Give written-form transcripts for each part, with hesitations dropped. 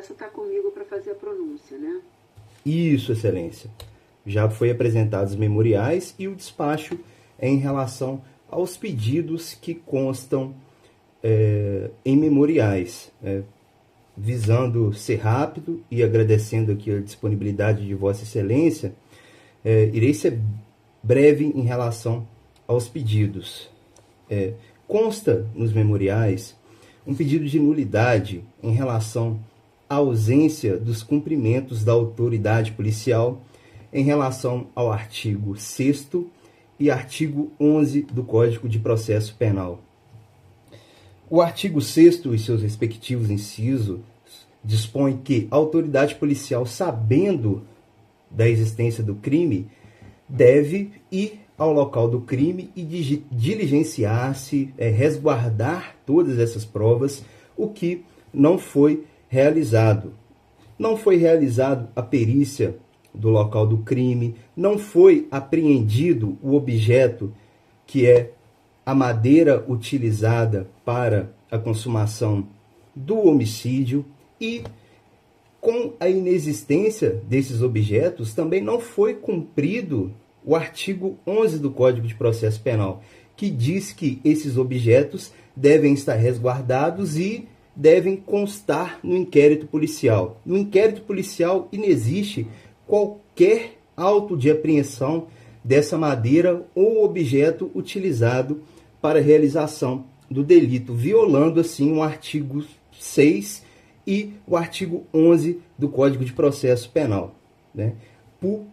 Bessa está comigo para fazer a pronúncia, né? Isso, Excelência. Já foi apresentados os memoriais e o despacho em relação aos pedidos que constam em memoriais, visando ser rápido e agradecendo aqui a disponibilidade de Vossa Excelência, irei ser breve em relação aos pedidos. Consta nos memoriais um pedido de nulidade em relação à ausência dos cumprimentos da autoridade policial em relação ao artigo 6º e artigo 11 do Código de Processo Penal. O artigo 6º e seus respectivos incisos dispõe que a autoridade policial, sabendo da existência do crime, deve ir ao local do crime e diligenciar-se, resguardar todas essas provas, o que não foi realizado. Não foi realizado a perícia do local do crime, não foi apreendido o objeto que é a madeira utilizada para a consumação do homicídio, e com a inexistência desses objetos também não foi cumprido o artigo 11 do Código de Processo Penal, que diz que esses objetos devem estar resguardados e devem constar no inquérito policial. No inquérito policial inexiste qualquer auto de apreensão dessa madeira ou objeto utilizado para a realização do delito, violando assim o artigo 6 e o artigo 11 do Código de Processo Penal, né? Por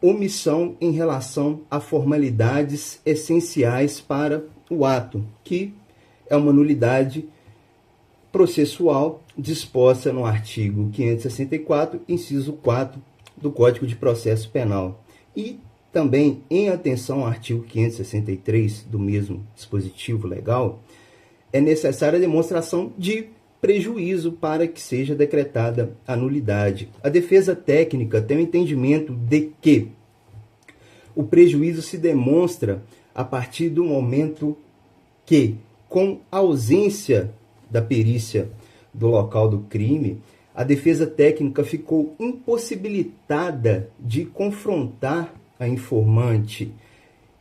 omissão em relação a formalidades essenciais para o ato, que é uma nulidade processual disposta no artigo 564, inciso 4 do Código de Processo Penal. E também, em atenção ao artigo 563 do mesmo dispositivo legal, é necessária a demonstração de prejuízo para que seja decretada a nulidade. A defesa técnica tem o entendimento de que o prejuízo se demonstra a partir do momento que, com a ausência da perícia do local do crime, a defesa técnica ficou impossibilitada de confrontar a informante,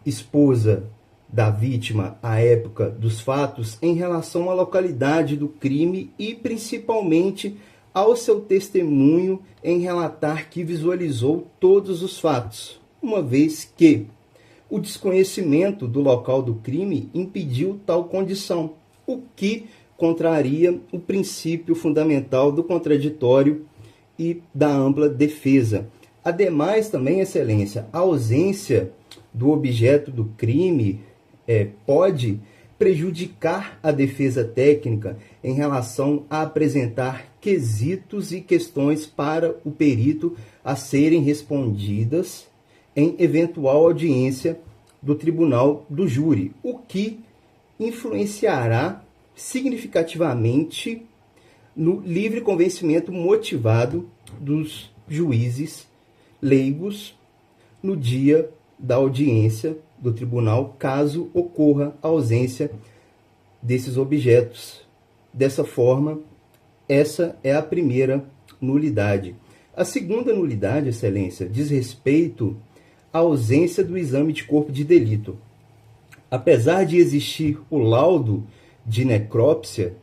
esposa da vítima à época dos fatos, em relação à localidade do crime e principalmente ao seu testemunho em relatar que visualizou todos os fatos, uma vez que o desconhecimento do local do crime impediu tal condição, o que contraria o princípio fundamental do contraditório e da ampla defesa. Ademais, também, Excelência, a ausência do objeto do crime pode prejudicar a defesa técnica em relação a apresentar quesitos e questões para o perito a serem respondidas em eventual audiência do tribunal do júri, o que influenciará significativamente no livre convencimento motivado dos juízes leigos no dia da audiência do tribunal, caso ocorra a ausência desses objetos. Dessa forma, essa é a primeira nulidade. A segunda nulidade, Excelência, diz respeito à ausência do exame de corpo de delito. Apesar de existir o laudo de necrópsia,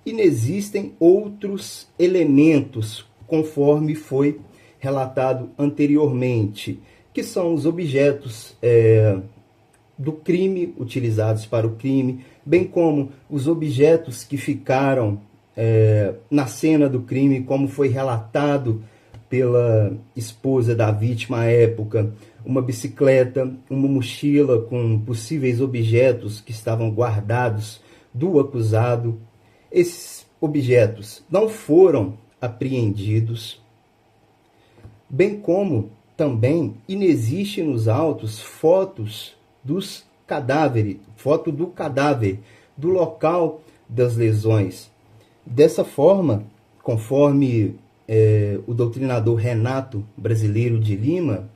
inexistem outros elementos, conforme foi relatado anteriormente, que são os objetos do crime, utilizados para o crime, bem como os objetos que ficaram na cena do crime, como foi relatado pela esposa da vítima à época, uma bicicleta, uma mochila com possíveis objetos que estavam guardados do acusado. Esses objetos não foram apreendidos, bem como também inexiste nos autos fotos dos cadáveres, foto do cadáver, do local das lesões. Dessa forma, conforme o doutrinador Renato Brasileiro de Lima,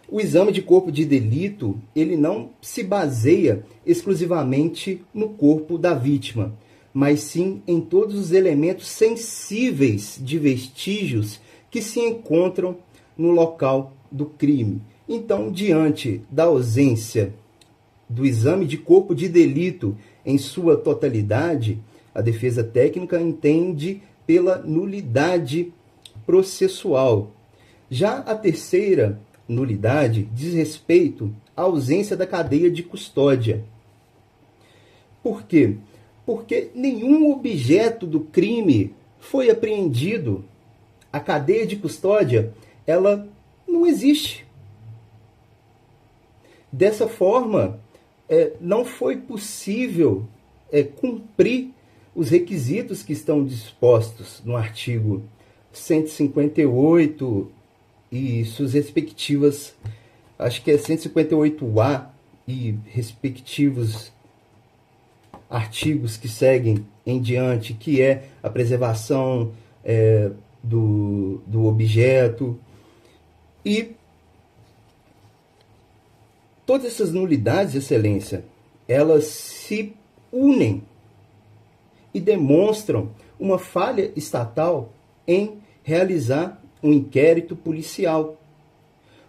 o exame de corpo de delito ele não se baseia exclusivamente no corpo da vítima, mas sim em todos os elementos sensíveis de vestígios que se encontram no local do crime. Então, diante da ausência do exame de corpo de delito em sua totalidade, a defesa técnica entende pela nulidade processual. Já a terceira nulidade diz respeito à ausência da cadeia de custódia. Por quê? Porque nenhum objeto do crime foi apreendido. A cadeia de custódia, ela não existe. Dessa forma, não foi possível cumprir os requisitos que estão dispostos no artigo 158 e suas respectivas, acho que é 158A e respectivos artigos que seguem em diante, que é a preservação do objeto. E todas essas nulidades, excelência, elas se unem e demonstram uma falha estatal em realizar um inquérito policial,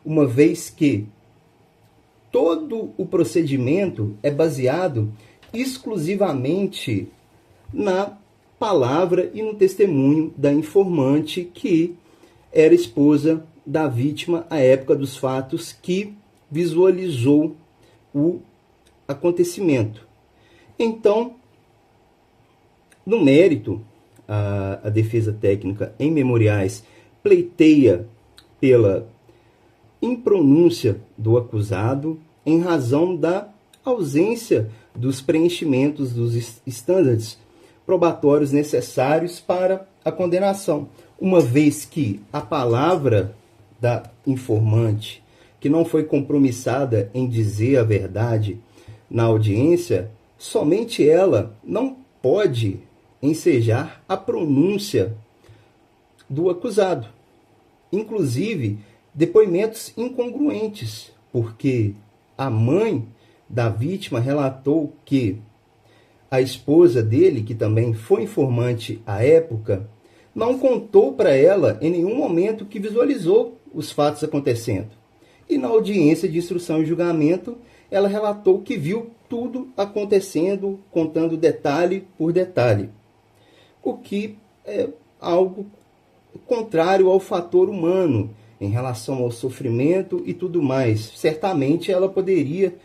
uma vez que todo o procedimento é baseado exclusivamente na palavra e no testemunho da informante, que era esposa da vítima à época dos fatos, que visualizou o acontecimento. Então, no mérito, a defesa técnica em memoriais pleiteia pela impronúncia do acusado em razão da ausência dos preenchimentos dos estándares probatórios necessários para a condenação, uma vez que a palavra da informante, que não foi compromissada em dizer a verdade na audiência, somente ela não pode ensejar a pronúncia do acusado. Inclusive, depoimentos incongruentes, porque a mãe da vítima relatou que a esposa dele, que também foi informante à época, não contou para ela em nenhum momento que visualizou os fatos acontecendo. E na audiência de instrução e julgamento, ela relatou que viu tudo acontecendo, contando detalhe por detalhe, o que é algo contrário ao fator humano em relação ao sofrimento e tudo mais. Certamente ela poderia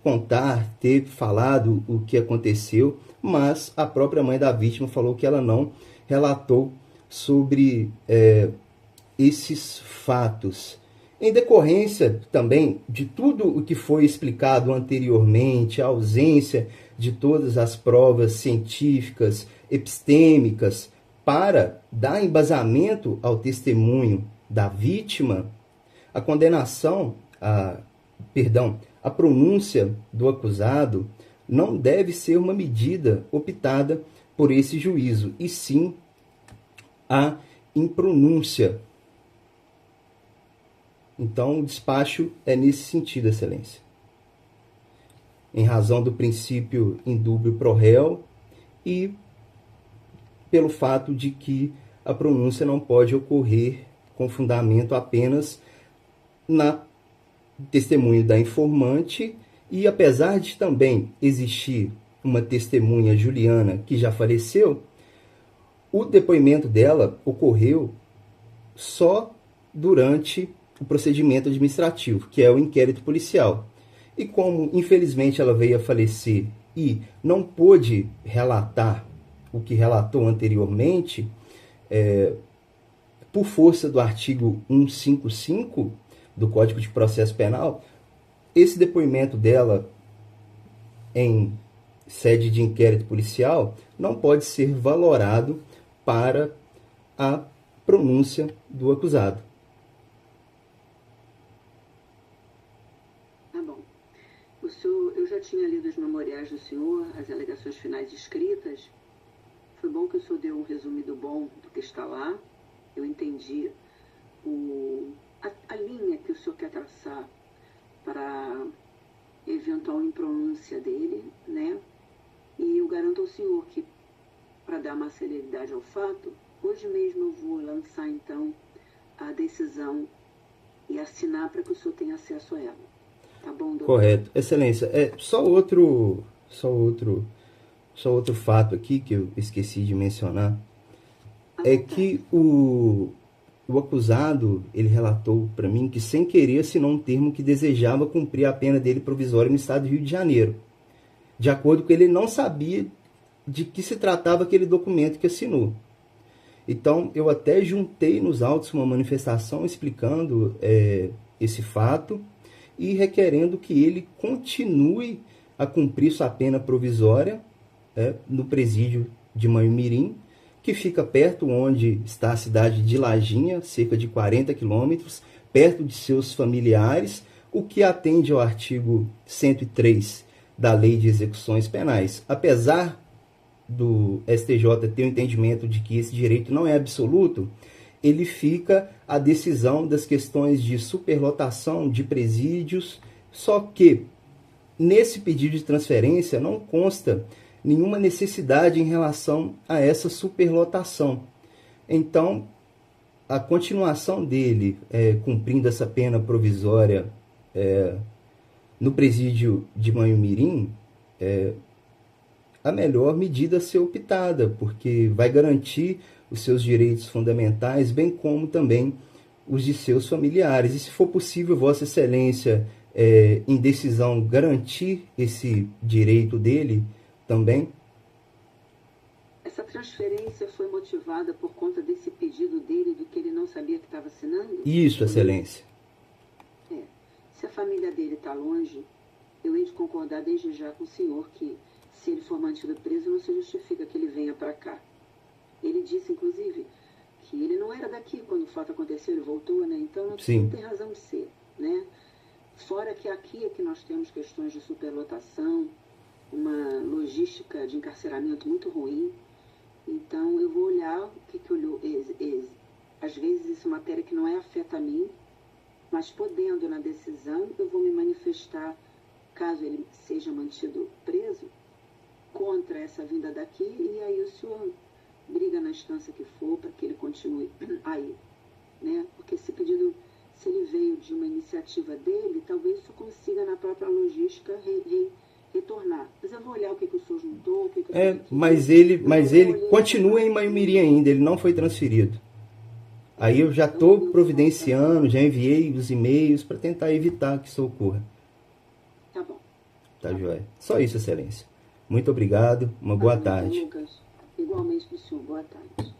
contar, ter falado o que aconteceu, mas a própria mãe da vítima falou que ela não relatou sobre esses fatos. Em decorrência também de tudo o que foi explicado anteriormente, a ausência de todas as provas científicas, epistêmicas, para dar embasamento ao testemunho da vítima, a condenação, a pronúncia do acusado não deve ser uma medida optada por esse juízo, e sim a impronúncia. Então, o despacho é nesse sentido, excelência. Em razão do princípio indúbio pro réu e pelo fato de que a pronúncia não pode ocorrer com fundamento apenas na testemunho da informante, e apesar de também existir uma testemunha, Juliana, que já faleceu, o depoimento dela ocorreu só durante o procedimento administrativo, que é o inquérito policial. E como, infelizmente, ela veio a falecer e não pôde relatar o que relatou anteriormente, por força do artigo 155 do Código de Processo Penal, esse depoimento dela em sede de inquérito policial não pode ser valorado para a pronúncia do acusado. Tá bom. Eu já tinha lido os memoriais do senhor, as alegações finais escritas. Foi bom que o senhor deu um resumido bom do que está lá. Eu entendi a linha que o senhor quer traçar para eventual impronúncia dele, né? E eu garanto ao senhor que para dar uma celeridade ao fato, hoje mesmo eu vou lançar, então, a decisão e assinar para que o senhor tenha acesso a ela. Tá bom, doutor? Correto. Excelência, só outro fato aqui que eu esqueci de mencionar, é que o acusado, ele relatou para mim que sem querer assinou um termo que desejava cumprir a pena dele provisória no estado do Rio de Janeiro. De acordo com ele, ele não sabia de que se tratava aquele documento que assinou. Então, eu até juntei nos autos uma manifestação explicando esse fato e requerendo que ele continue a cumprir sua pena provisória no presídio de Manhumirim, que fica perto onde está a cidade de Lajinha, cerca de 40 quilômetros, perto de seus familiares, o que atende ao artigo 103 da Lei de Execuções Penais. Apesar do STJ ter o entendimento de que esse direito não é absoluto, ele fica à decisão das questões de superlotação de presídios, só que nesse pedido de transferência não consta nenhuma necessidade em relação a essa superlotação. Então, a continuação dele cumprindo essa pena provisória no presídio de Manhumirim a melhor medida a ser optada, porque vai garantir os seus direitos fundamentais, bem como também os de seus familiares. E se for possível, Vossa Excelência, em decisão, garantir esse direito dele também? Essa transferência foi motivada por conta desse pedido dele, do que ele não sabia que estava assinando? Isso, Excelência. Se a família dele está longe, eu hei de concordar desde já com o senhor que, se ele for mantido preso, não se justifica que ele venha para cá. Ele disse, inclusive, que ele não era daqui quando o fato aconteceu, ele voltou, né? Então não tem razão de ser, né? Fora que aqui é que nós temos questões de superlotação, uma logística de encarceramento muito ruim. Então eu vou olhar o que olhou. Às vezes isso é matéria que não afeta a mim, mas podendo na decisão, eu vou me manifestar, caso ele seja mantido preso, contra essa vinda daqui, e aí o senhor briga na instância que for para que ele continue aí, né? Porque esse pedido, se ele veio de uma iniciativa dele, talvez isso consiga na própria logística retornar. Mas eu vou olhar o que o senhor juntou, o que o senhor... Mas ele continua em Manhumirim ainda, ele não foi transferido. Aí eu já estou providenciando, já enviei os e-mails para tentar evitar que isso ocorra. Tá bom. Tá joia. Só isso, Excelência. Muito obrigado, uma boa tarde. Lucas, igualmente para o senhor, boa tarde.